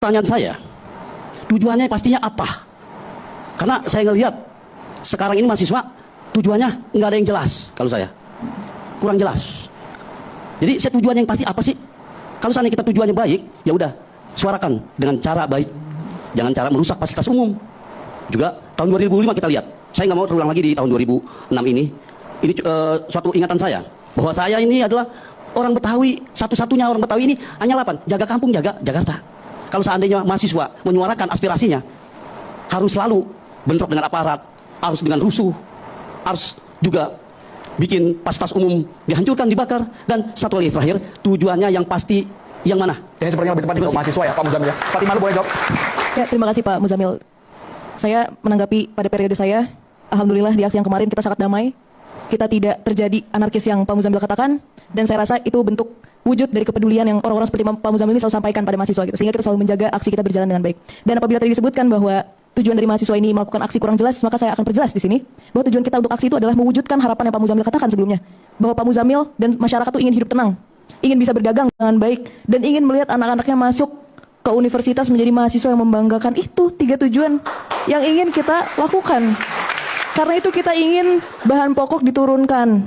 pertanyaan saya, tujuannya pastinya apa? Karena saya ngelihat sekarang ini mahasiswa tujuannya nggak ada yang jelas. Kalau saya kurang jelas. Jadi saya tujuannya yang pasti apa sih? Kalau seandainya kita tujuannya baik, ya udah suarakan dengan cara baik, jangan cara merusak fasilitas umum. Juga tahun 2005 kita lihat, saya nggak mau terulang lagi di tahun 2006 ini. Ini suatu ingatan saya bahwa saya ini adalah orang Betawi, satu-satunya orang Betawi ini hanya 8, jaga kampung, jaga Jakarta. Kalau seandainya mahasiswa menyuarakan aspirasinya, harus selalu bentrok dengan aparat, harus dengan rusuh, harus juga bikin fasilitas umum dihancurkan, dibakar. Dan satu lagi terakhir, tujuannya yang pasti yang mana? Ini sepertinya lebih tepat di mahasiswa ya, Pak Muzamil ya. Pak Timalu boleh jawab? Ya, terima kasih Pak Muzamil. Saya menanggapi pada periode saya, alhamdulillah di aksi yang kemarin kita sangat damai. Kita tidak terjadi anarkis yang Pak Muzamil katakan, dan saya rasa itu bentuk wujud dari kepedulian yang orang-orang seperti Pak Muzamil ini selalu sampaikan pada mahasiswa gitu, sehingga kita selalu menjaga aksi kita berjalan dengan baik. Dan apabila tadi disebutkan bahwa tujuan dari mahasiswa ini melakukan aksi kurang jelas, maka saya akan perjelas di sini bahwa tujuan kita untuk aksi itu adalah mewujudkan harapan yang Pak Muzamil katakan sebelumnya, bahwa Pak Muzamil dan masyarakat itu ingin hidup tenang, ingin bisa berdagang dengan baik, dan ingin melihat anak-anaknya masuk ke universitas menjadi mahasiswa yang membanggakan. Itu 3 tujuan yang ingin kita lakukan. Karena itu kita ingin bahan pokok diturunkan,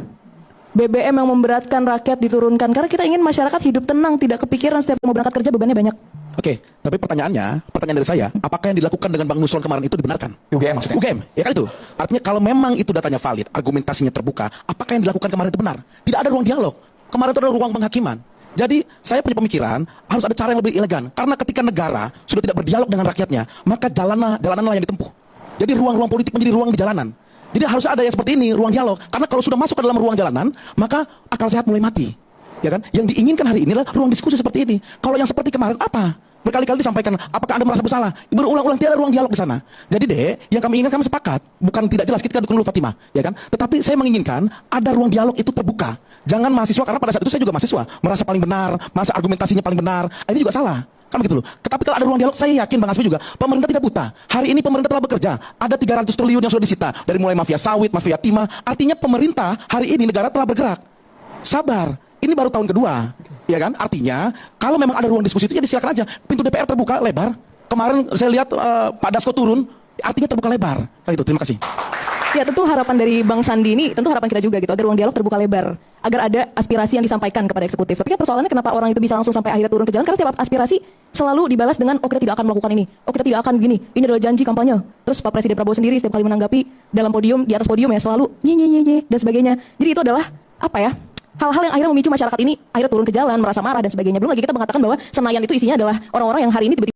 BBM yang memberatkan rakyat diturunkan, karena kita ingin masyarakat hidup tenang, tidak kepikiran setiap mau berangkat kerja bebannya banyak. Oke, tapi pertanyaan dari saya, apakah yang dilakukan dengan Bang Nusron kemarin itu dibenarkan? UGM maksudnya? UGM, ya kan itu. Artinya kalau memang itu datanya valid, argumentasinya terbuka, apakah yang dilakukan kemarin itu benar? Tidak ada ruang dialog. Kemarin itu ada ruang penghakiman. Jadi saya punya pemikiran harus ada cara yang lebih elegan. Karena ketika negara sudah tidak berdialog dengan rakyatnya, maka jalananlah yang ditempuh. Jadi ruang-ruang politik menjadi ruang di jalanan. Jadi harus ada yang seperti ini, ruang dialog. Karena kalau sudah masuk ke dalam ruang jalanan, maka akal sehat mulai mati. Ya kan? Yang diinginkan hari ini adalah ruang diskusi seperti ini. Kalau yang seperti kemarin apa? Berkali-kali disampaikan, apakah Anda merasa bersalah? Berulang-ulang tidak ada ruang dialog di sana. Jadi yang kami inginkan, kami sepakat, bukan tidak jelas, kita dukung dulu Fatimah, ya kan? Tetapi saya menginginkan ada ruang dialog itu terbuka. Jangan mahasiswa, karena pada saat itu saya juga mahasiswa, merasa paling benar, merasa argumentasinya paling benar. Ini juga salah. Kan begitu loh. Tetapi kalau ada ruang dialog, saya yakin Bang Hasbi juga, pemerintah tidak buta. Hari ini pemerintah telah bekerja. Ada 300 triliun yang sudah disita dari mulai mafia sawit, mafia timah. Artinya pemerintah hari ini negara telah bergerak. Sabar. Ini baru tahun kedua, ya kan? Artinya kalau memang ada ruang diskusi itu ya disilakan aja. Pintu DPR terbuka lebar. Kemarin saya lihat Pak Dasko turun, artinya terbuka lebar. Kan itu. Terima kasih. Ya, tentu harapan dari Bang Sandi ini, tentu harapan kita juga gitu, agar ruang dialog terbuka lebar, agar ada aspirasi yang disampaikan kepada eksekutif. Tapi kan persoalannya kenapa orang itu bisa langsung sampai akhirnya turun ke jalan? Karena setiap aspirasi selalu dibalas dengan, oh kita tidak akan melakukan ini, oh kita tidak akan begini, ini adalah janji kampanye. Terus Pak Presiden Prabowo sendiri setiap kali menanggapi dalam podium, di atas podium ya selalu nye dan sebagainya. Jadi itu adalah apa ya? Hal-hal yang akhirnya memicu masyarakat ini akhirnya turun ke jalan, merasa marah dan sebagainya. Belum lagi kita mengatakan bahwa Senayan itu isinya adalah orang-orang yang hari ini tiba-tiba